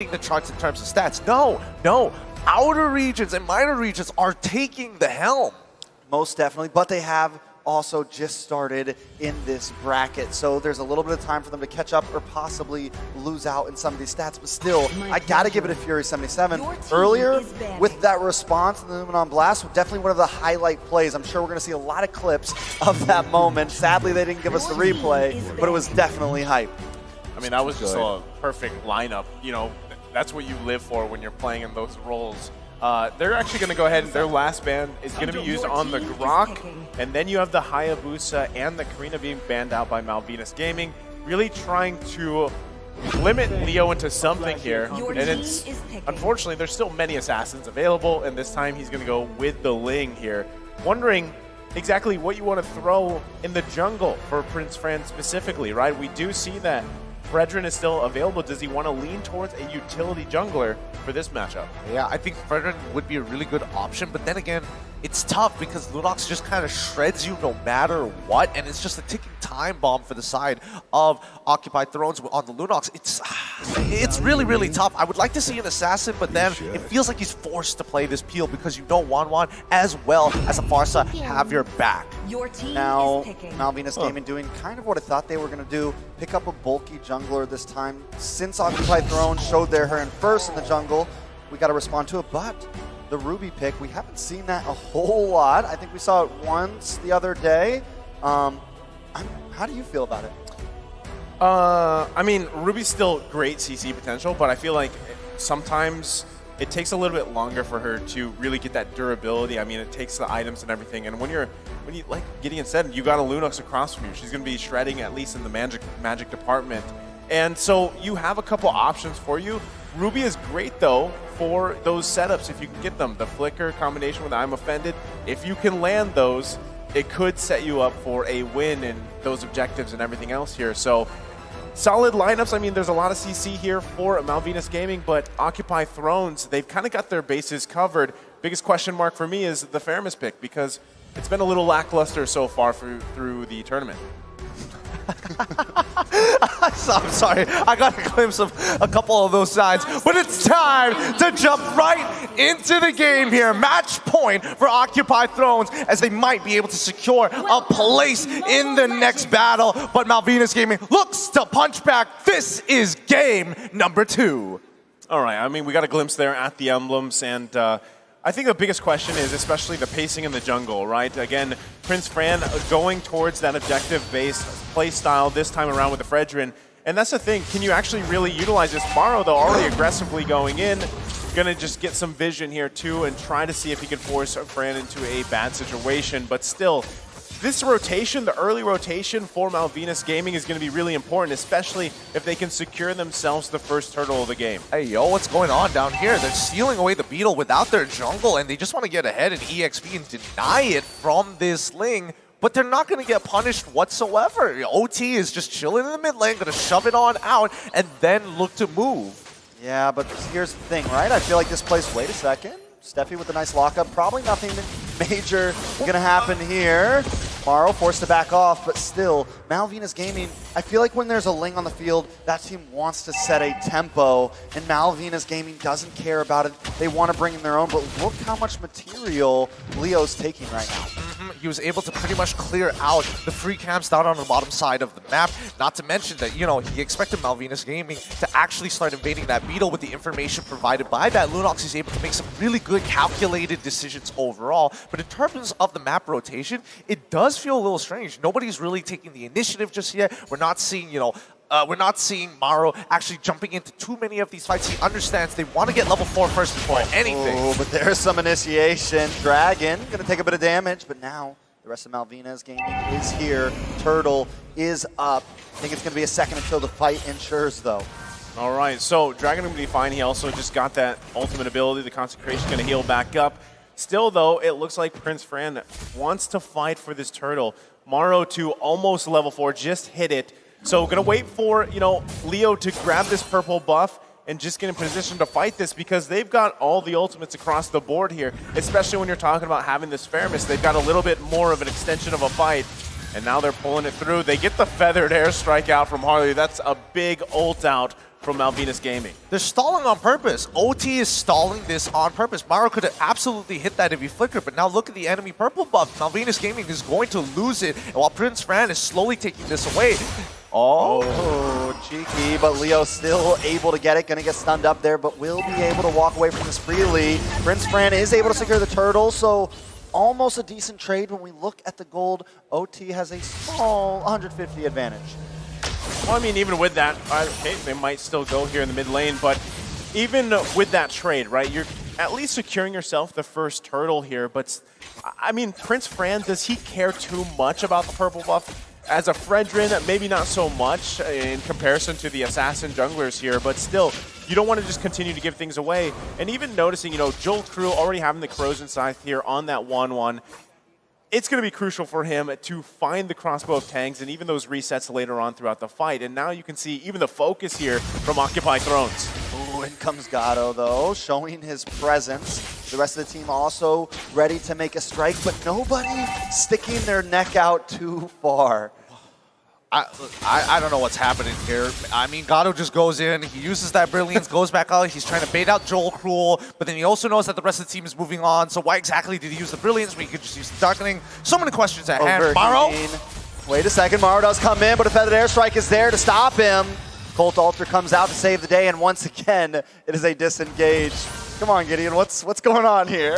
leading the charts in terms of stats. No, no. Outer regions and minor regions are taking the helm. Most definitely, but they have also just started in this bracket, so there's a little bit of time for them to catch up or possibly lose out in some of these stats, but still, I gotta give it a Fury 77. Earlier, with that response in the Luminon Blast, definitely one of the highlight plays. I'm sure we're gonna see a lot of clips of that moment. Sadly, they didn't give us the replay, but it was definitely hype. I mean, that was just a perfect lineup. You know, that's what you live for when you're playing in those roles. They're actually going to go ahead and their last ban is going to be used on the Grok, and then you have the Hayabusa and the Karina being banned out by Malvinas Gaming, really trying to limit Leo into something here. And it's unfortunately, there's still many assassins available, and this time he's going to go with the Ling here. Wondering exactly what you want to throw in the jungle for Prince Fran specifically, right? We do see that Fredrin is still available. Does he want to lean towards a utility jungler for this matchup? Yeah, I think Fredrin would be a really good option, but then again, it's tough because Lunox just kind of shreds you no matter what, and it's just a ticking time bomb for the side of Occupied Thrones on the Lunox. It's really, really tough. I would like to see an assassin, but then it feels like he's forced to play this peel because you know Wanwan as well as a Farsa have your back. Now, Malvinas Gaming doing kind of what I thought they were going to do, pick up a bulky jungler this time. Since Occupied Throne showed their hand first in the jungle, we got to respond to it, but the Ruby pick, we haven't seen that a whole lot. I think we saw it once the other day. How do you feel about it? I mean, Ruby's still great CC potential, but I feel like sometimes it takes a little bit longer for her to really get that durability. I mean, it takes the items and everything, and when you, like Gideon said, you got a Lunox across from you. She's going to be shredding at least in the magic department. And so you have a couple options for you. Ruby is great, though, for those setups if you can get them. The Flicker combination with I'm Offended, if you can land those, it could set you up for a win in those objectives and everything else here. So solid lineups. I mean, there's a lot of CC here for Malvinas Gaming, but Occupy Thrones, they've kind of got their bases covered. Biggest question mark for me is the Faramis pick, because it's been a little lackluster so far through the tournament. I'm sorry, I got a glimpse of a couple of those sides, but it's time to jump right into the game here. Match point for Occupied Thrones, as they might be able to secure a place in the next battle, but Malvinas Gaming looks to punch back. This is game number 2. All right, I mean, we got a glimpse there at the emblems, and I think the biggest question is especially the pacing in the jungle, right? Again, Prince Fran going towards that objective-based play style this time around with the Fredrin. And that's the thing, can you actually really utilize this? Maro, though, already aggressively going in, gonna just get some vision here too and try to see if he can force Fran into a bad situation. But still, this rotation, the early rotation for Malvinas Gaming is going to be really important, especially if they can secure themselves the first turtle of the game. Hey, yo, what's going on down here? They're stealing away the Beetle without their jungle, and they just want to get ahead in EXP and deny it from this Ling, but they're not going to get punished whatsoever. OT is just chilling in the mid lane, going to shove it on out, and then look to move. Yeah, but here's the thing, right? I feel like this place, wait a second. Steffi with a nice lockup. Probably nothing major going to happen here. Maro forced to back off, but still, Malvinas Gaming, I feel like when there's a Ling on the field, that team wants to set a tempo, and Malvinas Gaming doesn't care about it. They want to bring in their own, but look how much material Leo's taking right now. He was able to pretty much clear out the free camps down on the bottom side of the map. Not to mention that, you know, he expected Malvinas Gaming to actually start invading that Beetle with the information provided by that. Lunox is able to make some really good calculated decisions overall. But in terms of the map rotation, it does feel a little strange. Nobody's really taking the initiative just yet. We're not seeing, you know, we're not seeing Maro actually jumping into too many of these fights. He understands they want to get level 4 first before anything. Oh, but there's some initiation. Dragon going to take a bit of damage, but now the rest of Malvinas Gaming is here. Turtle is up. I think it's going to be a second until the fight ensures, though. All right, so Dragon going to be fine. He also just got that ultimate ability. The Consecration going to heal back up. Still, though, it looks like Prince Fran wants to fight for this turtle. Maro to almost level 4, just hit it. So gonna wait for, you know, Leo to grab this purple buff and just get in position to fight this, because they've got all the ultimates across the board here, especially when you're talking about having this Faramis. They've got a little bit more of an extension of a fight, and now they're pulling it through. They get the feathered airstrike out from Harley. That's a big ult out from Malvinas Gaming. They're stalling on purpose. OT is stalling this on purpose. Mario could have absolutely hit that if he flickered, but now look at the enemy purple buff. Malvinas Gaming is going to lose it, and while Prince Fran is slowly taking this away. Oh, cheeky, but Leo still able to get it. Gonna get stunned up there, but will be able to walk away from this freely. Prince Fran is able to secure the turtle, so almost a decent trade. When we look at the gold, OT has a small 150 advantage. Well, I mean, even with that, okay, they might still go here in the mid lane, but even with that trade, right, you're at least securing yourself the first turtle here, but I mean, Prince Fran, does he care too much about the purple buff? As a Fredrin, maybe not so much in comparison to the assassin junglers here, but still, you don't want to just continue to give things away. And even noticing, you know, Joel Crew already having the corrosion scythe here on that 1-1, it's going to be crucial for him to find the crossbow of tanks and even those resets later on throughout the fight. And now you can see even the focus here from Occupy Thrones. Ooh, in comes Gato, though, showing his presence. The rest of the team also ready to make a strike, but nobody sticking their neck out too far. I don't know what's happening here. I mean, Gato just goes in, he uses that Brilliance, goes back out, he's trying to bait out Joel Cruel, but then he also knows that the rest of the team is moving on, so why exactly did he use the Brilliance when he could just use the Darkening? So many questions at hand. Maro? Wait a second, Maro does come in, but a Feathered Airstrike is there to stop him. Colt Alter comes out to save the day, and once again, it is a disengage. Come on, Gideon, what's going on here?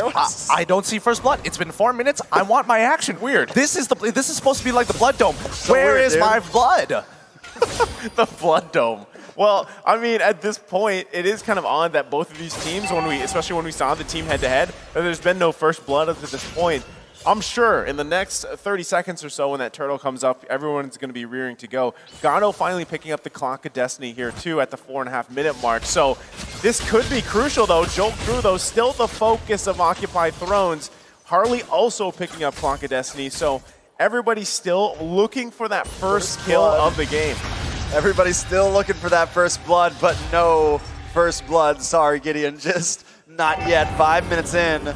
I don't see first blood. It's been 4 minutes. I want my action. Weird. This is supposed to be like the Blood Dome. So Where weird, is dude. my blood? The Blood Dome. Well, I mean, at this point, it is kind of odd that both of these teams, especially when we saw the team head-to-head, that there's been no first blood up to this point. I'm sure in the next 30 seconds or so when that turtle comes up, everyone's going to be rearing to go. Gato finally picking up the Clock of Destiny here, too, at the 4.5-minute mark. So this could be crucial, though. Joel Crew, though, still the focus of Occupy Thrones. Harley also picking up Clock of Destiny. So everybody's still looking for that first kill of the game. Everybody's still looking for that first blood, but no first blood. Sorry, Gideon, just not yet. 5 minutes in.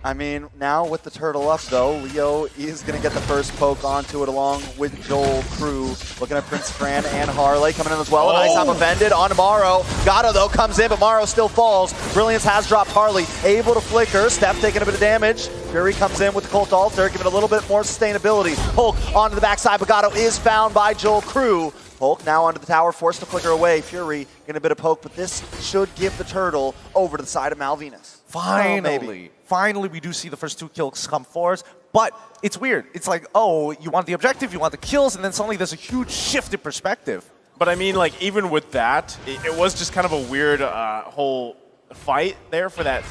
I mean, now with the turtle up, though, Leo is going to get the first poke onto it along with Joel Crew. Looking at Prince Fran and Harley coming in as well. Nice time offended on Maro. Gato, though, comes in, but Maro still falls. Brilliance has dropped Harley. Able to flicker. Steph taking a bit of damage. Fury comes in with the Colt Alter, giving it a little bit more sustainability. Hulk onto the backside, but Gato is found by Joel Crew. Hulk now onto the tower, forced to flicker away. Fury getting a bit of poke, but this should give the turtle over to the side of Malvinas. Finally, we do see the first 2 kills come for us, but it's weird. It's like, oh, you want the objective, you want the kills, and then suddenly there's a huge shift in perspective. But I mean, like, even with that, it was just kind of a weird whole fight there for that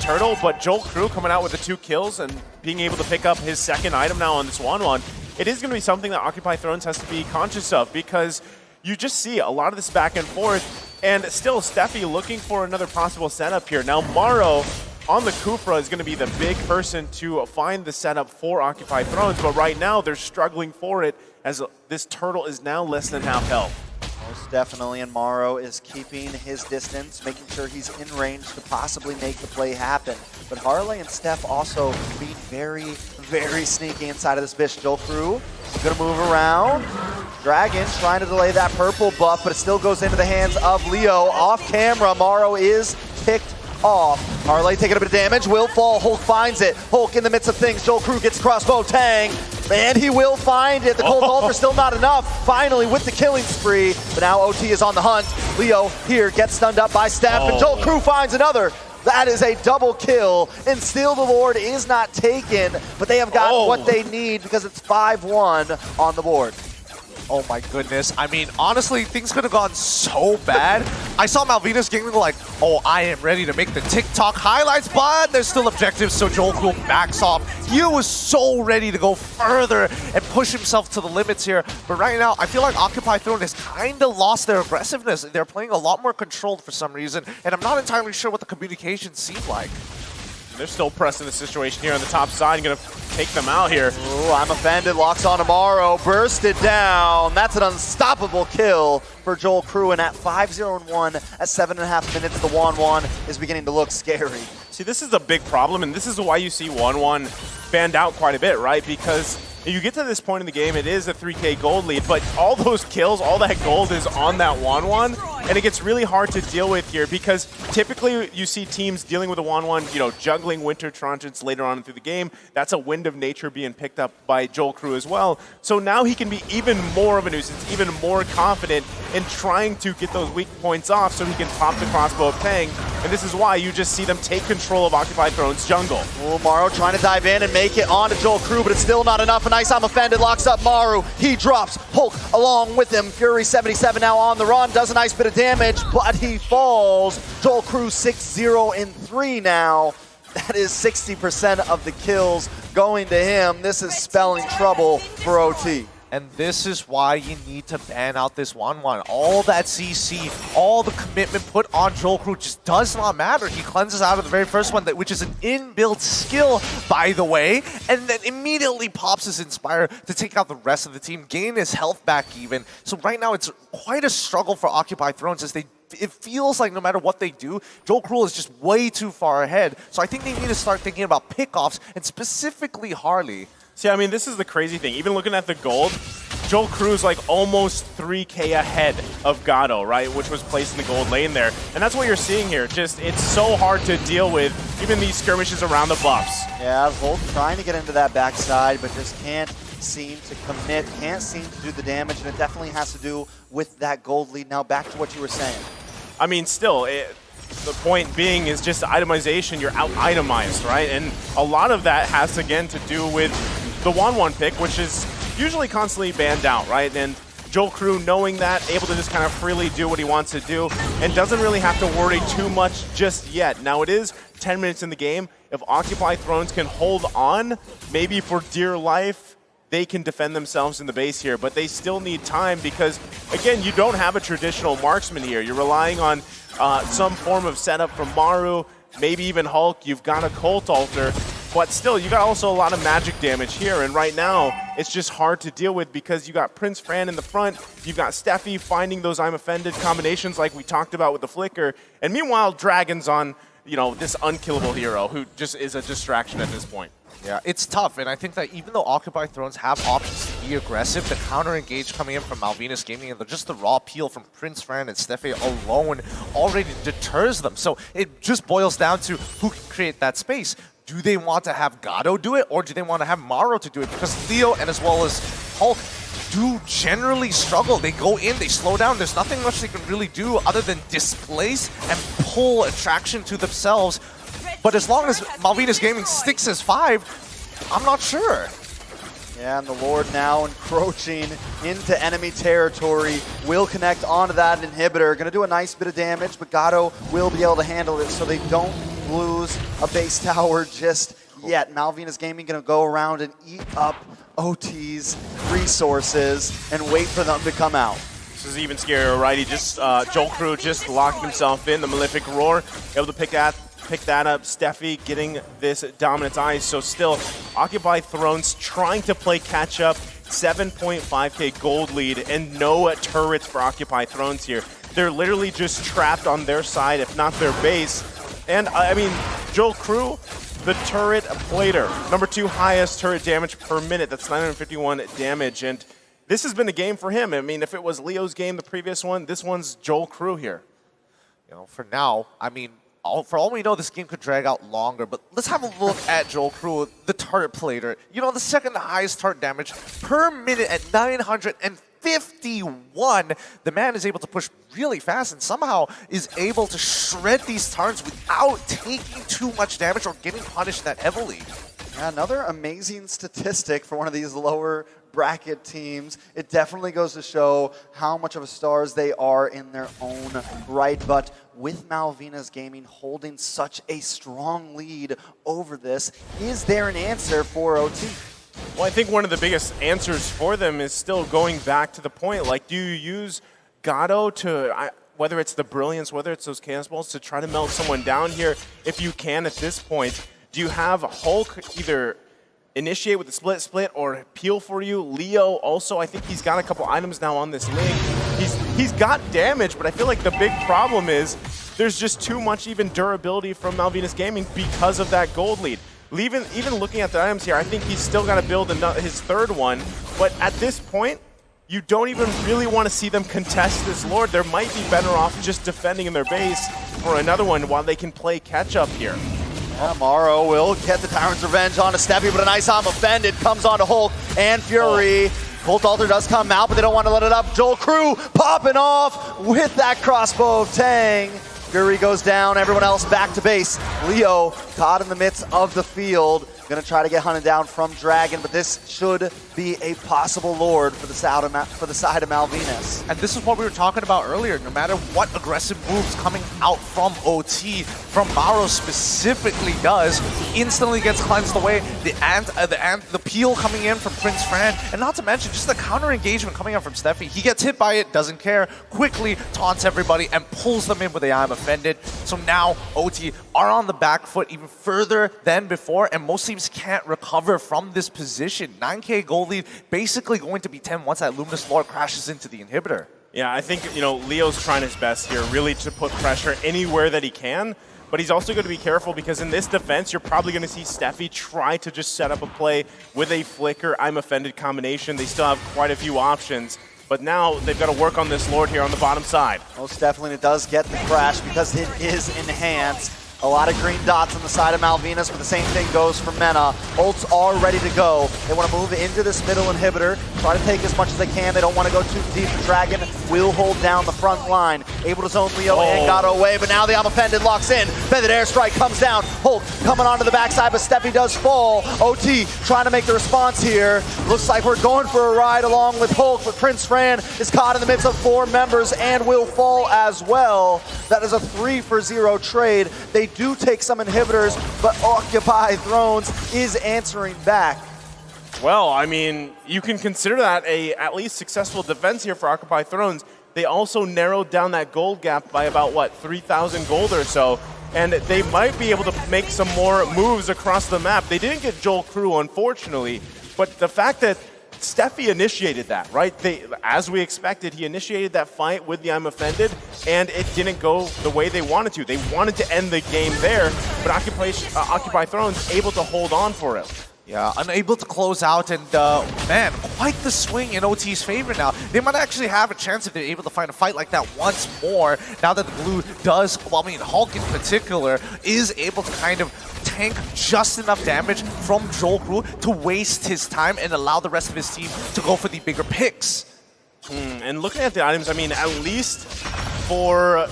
turtle. But Joel Crew coming out with the 2 kills and being able to pick up his second item now on this 1-1, it is going to be something that Occupy Thrones has to be conscious of, because you just see a lot of this back and forth, and still Steffi looking for another possible setup here. Now Maro on the Kufra is going to be the big person to find the setup for Occupy Thrones, but right now they're struggling for it as this turtle is now less than half health. Most definitely, and Maro is keeping his distance, making sure he's in range to possibly make the play happen. But Harley and Steph also being very, very sneaky inside of this bitch. Joel Crew gonna move around. Dragon trying to delay that purple buff, but it still goes into the hands of Leo. Off camera, Maro is picked off. Harley taking a bit of damage, will fall. Hulk finds it. Hulk in the midst of things. Joel Crew gets crossbow tang, and he will find it. The Cold Alter still not enough. Finally with the killing spree, but now OT is on the hunt. Leo here gets stunned up by Steph, and Joel Crew finds another. That is a double kill, and still the Lord is not taken, but they have got what they need because it's 5-1 on the board. Oh my goodness. I mean, honestly, things could have gone so bad. I saw Malvinas Gaming like, oh, I am ready to make the TikTok highlights, but there's still objectives, so Joel Crew backs off. He was so ready to go further and push himself to the limits here. But right now, I feel like Occupy Throne has kind of lost their aggressiveness. They're playing a lot more controlled for some reason, and I'm not entirely sure what the communications seem like. They're still pressing the situation here on the top side, going to take them out here. Ooh, I'm offended, locks on Maro, burst it down. That's an unstoppable kill for Joel Crew, and at 5-0-1 at 7.5 minutes, the 1-1 is beginning to look scary. See, this is a big problem, and this is why you see 1-1 banned out quite a bit, right? Because you get to this point in the game, it is a 3K gold lead, but all those kills, all that gold is on that 1-1, and it gets really hard to deal with here because typically you see teams dealing with a 1-1, you know, juggling Winter Trojans later on through the game. That's a Wind of Nature being picked up by Joel Crew as well. So now he can be even more of a nuisance, even more confident in trying to get those weak points off so he can pop the crossbow of Peng. And this is why you just see them take control of Occupy Throne's jungle. Oh, Maru trying to dive in and make it onto Joel Crew, but it's still not enough. A nice I'm offended, locks up Maru. He drops Hulk along with him. Fury 77 now on the run, does a nice bit of damage, but he falls. Joel Crew 6-0 in 3 now. That is 60% of the kills going to him. This is spelling trouble for OT. And this is why you need to ban out this 1-1. All that CC, all the commitment put on Joel Crew just does not matter. He cleanses out of the very first one, which is an inbuilt skill, by the way, and then immediately pops his Inspire to take out the rest of the team, gain his health back even. So right now it's quite a struggle for Occupy Thrones as it feels like no matter what they do, Joel Crew is just way too far ahead. So I think they need to start thinking about pickoffs, and specifically Harley. See, I mean, this is the crazy thing. Even looking at the gold, Joel Crew's like almost 3K ahead of Gato, right? Which was placed in the gold lane there. And that's what you're seeing here. Just, it's so hard to deal with, even these skirmishes around the buffs. Yeah, Volt trying to get into that backside, but just can't seem to commit, can't seem to do the damage, and it definitely has to do with that gold lead. Now back to what you were saying. I mean, still, the point being is just itemization. You're out-itemized, right? And a lot of that has, again, to do with the 1-1 pick, which is usually constantly banned out, right? And Joel Crew, knowing that, able to just kind of freely do what he wants to do and doesn't really have to worry too much just yet. Now, it is 10 minutes in the game. If Occupy Thrones can hold on, maybe for dear life, they can defend themselves in the base here, but they still need time because, again, you don't have a traditional marksman here. You're relying on some form of setup from Maru, maybe even Hulk. You've got a Cult Altar, but still, you got also a lot of magic damage here, and right now, it's just hard to deal with because you got Prince Fran in the front, you've got Steffi finding those I'm Offended combinations like we talked about with the Flicker, and meanwhile, Dragon's on, you know, this unkillable hero who just is a distraction at this point. Yeah, it's tough, and I think that even though Occupy Thrones have options to be aggressive, the counter-engage coming in from Malvinas Gaming and just the raw peel from Prince Fran and Steffi alone already deters them. So it just boils down to who can create that space. Do they want to have Gato do it, or do they want to have Maru to do it? Because Leo and as well as Hulk do generally struggle. They go in, they slow down. There's nothing much they can really do other than displace and pull attraction to themselves. But as long as Malvinas Gaming sticks as 5, I'm not sure. Yeah, and the Lord now encroaching into enemy territory. Will connect onto that inhibitor. Going to do a nice bit of damage, but Gato will be able to handle it so they don't lose a base tower just yet. Malvinas Gaming going to go around and eat up OT's resources and wait for them to come out. This is even scarier, right? He just, Joel Crew just locked himself in, the Malefic Roar, able to pick that up. Steffi getting this Dominance Ice. So still, Occupy Thrones trying to play catch up. 7.5k gold lead and no turrets for Occupy Thrones here. They're literally just trapped on their side, if not their base. And I mean, Joel Crew, the turret plater, number 2 highest turret damage per minute. That's 951 damage. And this has been a game for him. I mean, if it was Leo's game, the previous one, this one's Joel Crew here. You know, for now, I mean, for all we know, this game could drag out longer, but let's have a look at Joel Crew, the turret plater. You know, the second highest turret damage per minute at 951. The man is able to push really fast and somehow is able to shred these turrets without taking too much damage or getting punished that heavily. Yeah, another amazing statistic for one of these lower bracket teams. It definitely goes to show how much of a stars they are in their own right. But with Malvinas Gaming holding such a strong lead over this, is there an answer for OT? Well, I think one of the biggest answers for them is still going back to the point. Like, do you use Gato to, whether it's the Brilliance, whether it's those Chaos Balls, to try to melt someone down here if you can at this point? Do you have Hulk either initiate with the split or peel for you? Leo also, I think he's got a couple items now on this link. He's got damage, but I feel like the big problem is there's just too much even durability from Malvinas Gaming because of that gold lead. even looking at the items here, I think he's still got to build his third one. But at this point, you don't even really want to see them contest this Lord. They might be better off just defending in their base for another one while they can play catch-up here. Yeah, Morrow will get the Tyrant's Revenge onto Steffi, but a nice I'm offended comes onto Hulk and Fury. Colt Alter does come out, but they don't want to let it up. Joel Crew popping off with that crossbow of Tang. Fury goes down, everyone else back to base. Leo caught in the midst of the field. Gonna try to get hunted down from Dragon, but this should be a possible Lord for the side of Malvinas. And this is what we were talking about earlier. No matter what aggressive moves coming out from OT, from Mauro specifically does, he instantly gets cleansed away. The peel coming in from Prince Fran, and not to mention just the counter engagement coming out from Steffi. He gets hit by it, doesn't care, quickly taunts everybody and pulls them in with a I'm offended. So now OT are on the back foot even further than before, and most teams can't recover from this position. 9K gold lead basically going to be 10 once that Luminous Lord crashes into the inhibitor. Yeah, I think, Leo's trying his best here, really to put pressure anywhere that he can. But he's also going to be careful because in this defense, you're probably going to see Steffi try to just set up a play with a flicker, I'm offended combination. They still have quite a few options. But now they've got to work on this Lord here on the bottom side. Most definitely it does get the crash because it is enhanced. A lot of green dots on the side of Malvinas, but the same thing goes for Mena. Ults are ready to go. They want to move into this middle inhibitor, try to take as much as they can. They don't want to go too deep. Dragon will hold down the front line. Able to zone Leo and got away, but now the I'm offended locks in. Feathered Airstrike comes down. Hulk coming onto the backside, but Steffi does fall. OT trying to make the response here. Looks like we're going for a ride along with Hulk, but Prince Fran is caught in the midst of 4 members and will fall as well. That is a 3-for-0 trade. They do take some inhibitors, but Occupy Thrones is answering back. Well, I mean, you can consider that a at least successful defense here for Occupy Thrones. They also narrowed down that gold gap by about, 3,000 gold or so, and they might be able to make some more moves across the map. They didn't get Joel Crew, unfortunately, but the fact that Steffi initiated that, right? As we expected, he initiated that fight with the I'm offended, and it didn't go the way they wanted to. They wanted to end the game there, but Occupy Thrones able to hold on for it. Yeah, unable to close out, and man, quite the swing in OT's favor now. They might actually have a chance if they're able to find a fight like that once more, now that the blue does, Hulk in particular, is able to kind of tank just enough damage from Joel Crew to waste his time and allow the rest of his team to go for the bigger picks. And looking at the items, I mean, at least for,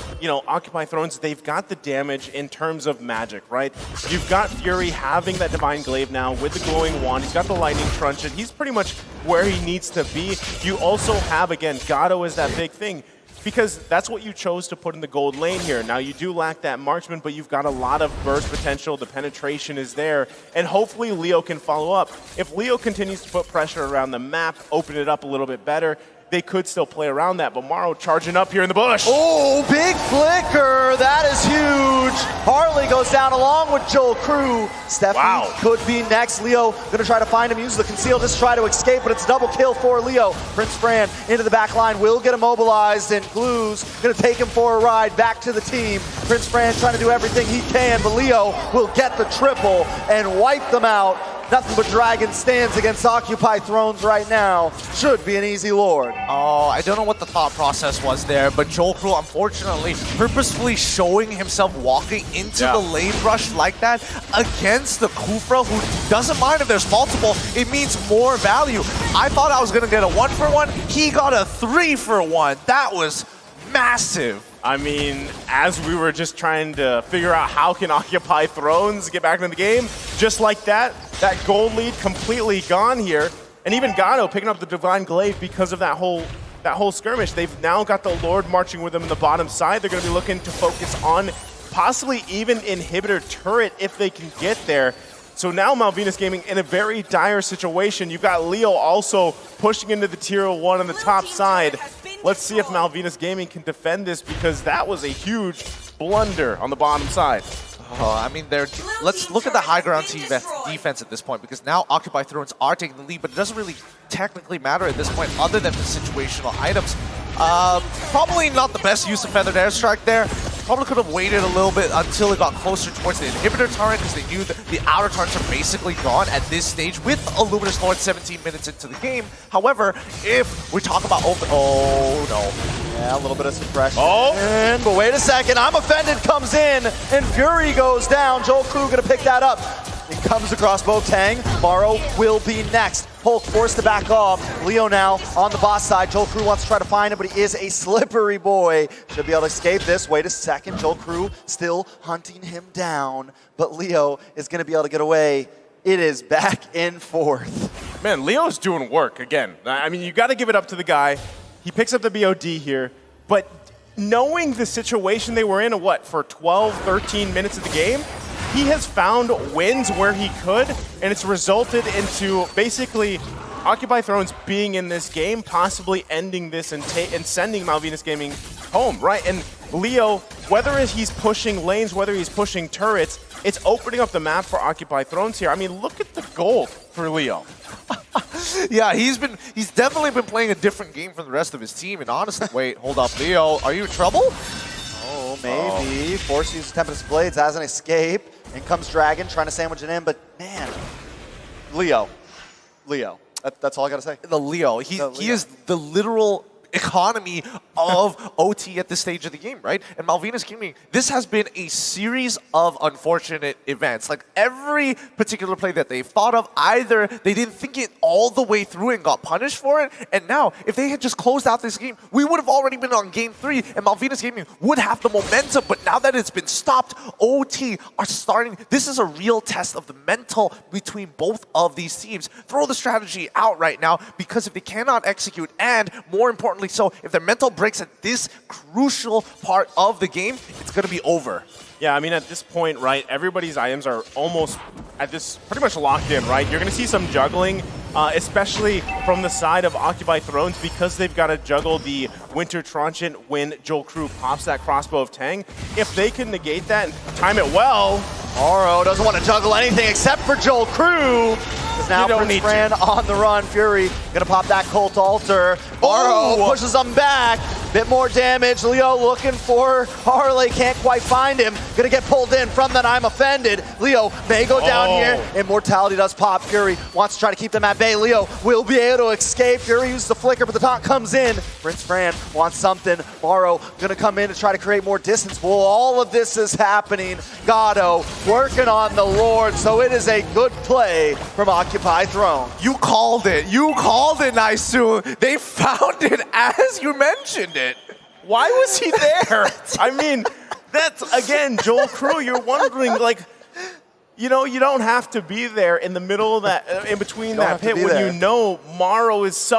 Occupy Thrones, they've got the damage in terms of magic, right? You've got Fury having that Divine Glaive now with the Glowing Wand. He's got the Lightning Truncheon. He's pretty much where he needs to be. You also have, again, Gato is that big thing, because that's what you chose to put in the gold lane here. Now, you do lack that marksman, but you've got a lot of burst potential. The penetration is there, and hopefully Leo can follow up. If Leo continues to put pressure around the map, open it up a little bit better, they could still play around that, but Morrow charging up here in the bush. Oh, big flicker. That is huge. Harley goes down along with Joel Crew. Steffi could be next. Leo gonna try to find him, use the conceal, just try to escape, but it's double kill for Leo. Prince Fran into the back line, will get immobilized, and Glue's gonna take him for a ride back to the team. Prince Fran trying to do everything he can, but Leo will get the triple and wipe them out. Nothing but Dragon stands against Occupy Thrones right now. Should be an easy Lord. Oh, I don't know what the thought process was there, but Joel Crew, unfortunately, purposefully showing himself walking into the lane rush like that against the Kufra, who doesn't mind if there's multiple. It means more value. I thought I was going to get a 1-for-1. He got a 3-for-1. That was massive. I mean, as we were just trying to figure out how can Occupy Thrones get back into the game, just like that gold lead completely gone here. And even Gato picking up the Divine Glaive because of that whole skirmish. They've now got the Lord marching with them in the bottom side. They're going to be looking to focus on possibly even Inhibitor Turret if they can get there. So now Malvinas Gaming in a very dire situation. You've got Leo also pushing into the tier 1 on the top side. Let's see if Malvinas Gaming can defend this, because that was a huge blunder on the bottom side. Oh, I mean, let's look at the high ground defense at this point, because now Occupy Thrones are taking the lead, but it doesn't really technically matter at this point other than the situational items. Probably not the best use of Feathered Airstrike there, probably could have waited a little bit until it got closer towards the inhibitor turret because they knew that the outer turrets are basically gone at this stage with a Luminous Lord 17 minutes into the game. However, if we talk about oh no. Yeah, a little bit of suppression. Oh. But wait a second, I'm Offended comes in, and Fury goes down. Joel Crew gonna pick that up. It comes across both Tang. Morrow will be next. Hulk forced to back off. Leo now on the boss side. Joel Crew wants to try to find him, but he is a slippery boy. Should be able to escape this. Wait a second. Joel Crew still hunting him down, but Leo is going to be able to get away. It is back and forth. Man, Leo's doing work again. I mean, you got to give it up to the guy. He picks up the BOD here, but knowing the situation they were in, for 12, 13 minutes of the game, he has found wins where he could, and it's resulted into basically Occupy Thrones being in this game, possibly ending this and sending Malvinas Gaming home, right? And Leo, whether he's pushing lanes, whether he's pushing turrets, it's opening up the map for Occupy Thrones here. I mean, look at the gold for Leo. Yeah, he's definitely been playing a different game from the rest of his team. And honestly, wait, hold up, Leo, are you in trouble? Oh, maybe. Force uses Tempest Blades as an escape. In comes Dragon, trying to sandwich it in, but man, Leo. That's all I gotta say. The Leo. He is the literal economy of OT at this stage of the game, right? And Malvinas Gaming, this has been a series of unfortunate events. Like every particular play that they've thought of, either they didn't think it all the way through and got punished for it, and now if they had just closed out this game, we would have already been on game 3 and Malvinas Gaming would have the momentum, but now that it's been stopped, OT are starting. This is a real test of the mental between both of these teams. Throw the strategy out right now, because if they cannot execute, and more importantly so, if their mental breaks at this crucial part of the game, it's going to be over. Yeah, I mean, at this point, right, everybody's items are almost at this pretty much locked in, right? You're going to see some juggling, especially from the side of Occupy Thrones, because they've got to juggle the Winter Transient when Joel Crew pops that crossbow of Tang. If they can negate that and time it well... Morrow doesn't want to juggle anything except for Joel Crew. Because now Prince Fran on the run. Fury going to pop that Cult Altar. Morrow pushes him back. Bit more damage. Leo looking for Harley. Can't quite find him. Going to get pulled in from that I'm Offended. Leo may go down here. Immortality does pop. Fury wants to try to keep them at bay. Leo will be able to escape. Fury uses the flicker, but the taunt comes in. Prince Fran wants something. Morrow going to come in to try to create more distance. Well, all of this is happening. Gado working on the Lord, so it is a good play from Occupy Throne. You called it. You called it, Naisu. They found it as you mentioned it. Why was he there? I mean, that's, again, Joel Crew, you're wondering, like, you know, you don't have to be there in the middle of that, in between that pit when you know Morrow is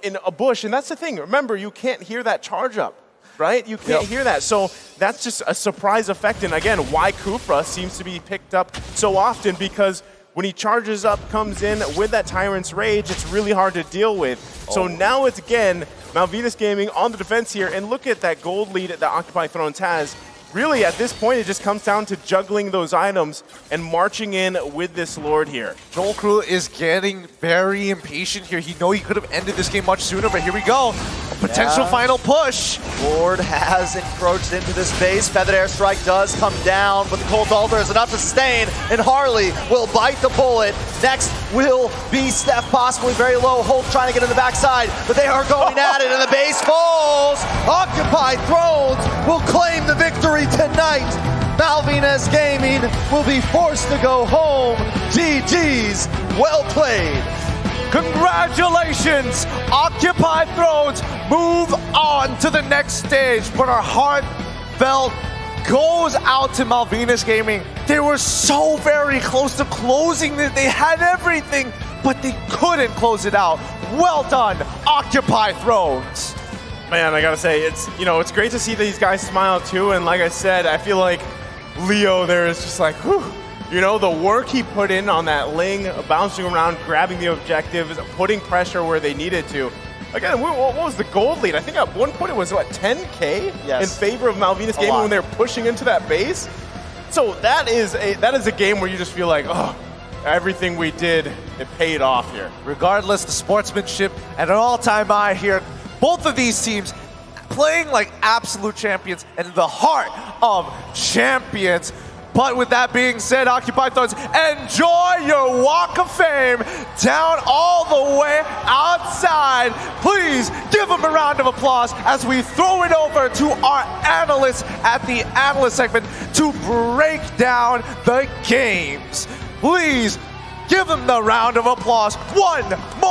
in a bush. And that's the thing. Remember, you can't hear that charge up. Right? You can't hear that. So that's just a surprise effect. And again, why Kufra seems to be picked up so often, because when he charges up, comes in with that Tyrant's Rage, it's really hard to deal with. So now it's, again, Malvinas Gaming on the defense here. And look at that gold lead that Occupy Thrones has. Really, at this point, it just comes down to juggling those items and marching in with this Lord here. Joel Crew is getting very impatient here. He knows he could have ended this game much sooner, but here we go. A potential final push. Lord has encroached into this base. Feathered Airstrike does come down, but the Cold Altar is enough to sustain, and Harley will bite the bullet. Next will be Steph, possibly very low. Hulk trying to get in the backside, but they are going at it, and the base falls. Occupy Thrones will claim the victory tonight. Malvinas Gaming will be forced to go home. GG's, well played. Congratulations, Occupy Thrones move on to the next stage, but our heartfelt goes out to Malvinas Gaming. They were so very close to closing this. They had everything, but they couldn't close it out. Well done, Occupy Thrones. Man, I gotta say, it's great to see these guys smile too. And like I said, I feel like Leo there is just like, whew. You know, the work he put in on that Ling, bouncing around, grabbing the objectives, putting pressure where they needed to. Again, what was the gold lead? I think at one point it was, 10K in favor of Malvinas Gaming when they're pushing into that base? So that is a game where you just feel like, oh, everything we did, it paid off here. Regardless, the sportsmanship at an all-time high here. Both of these teams playing like absolute champions, and the heart of Champions. But with that being said, Occupied Thrones, enjoy your walk of fame down all the way outside. Please give them a round of applause as we throw it over to our analysts at the analyst segment to break down the games. Please give them the round of applause one more